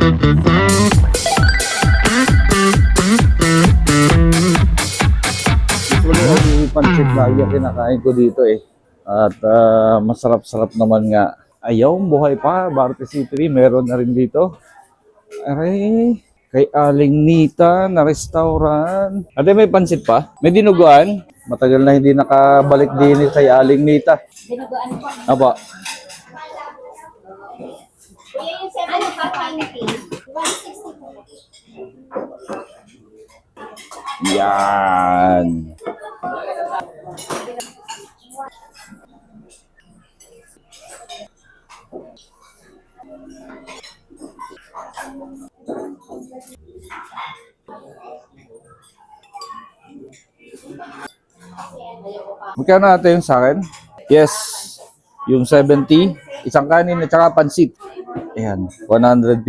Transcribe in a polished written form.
Usually, pancit lagi ang kinakain ko dito eh. At masarap-sarap naman nga. Ayaw, buhay pa. Barte City, meron na rin dito. Aray, kay Aling Nita na restaurant. Ate, may pancit pa? May dinuguan? Matagal na hindi nakabalik din kay Aling Nita. Dinuguan po. Apa? Yung 750. 160 po. Yan. Magkano natin yung sa akin? Yes. Yung 70, isang kanin at saka pansit. Ayan, 115.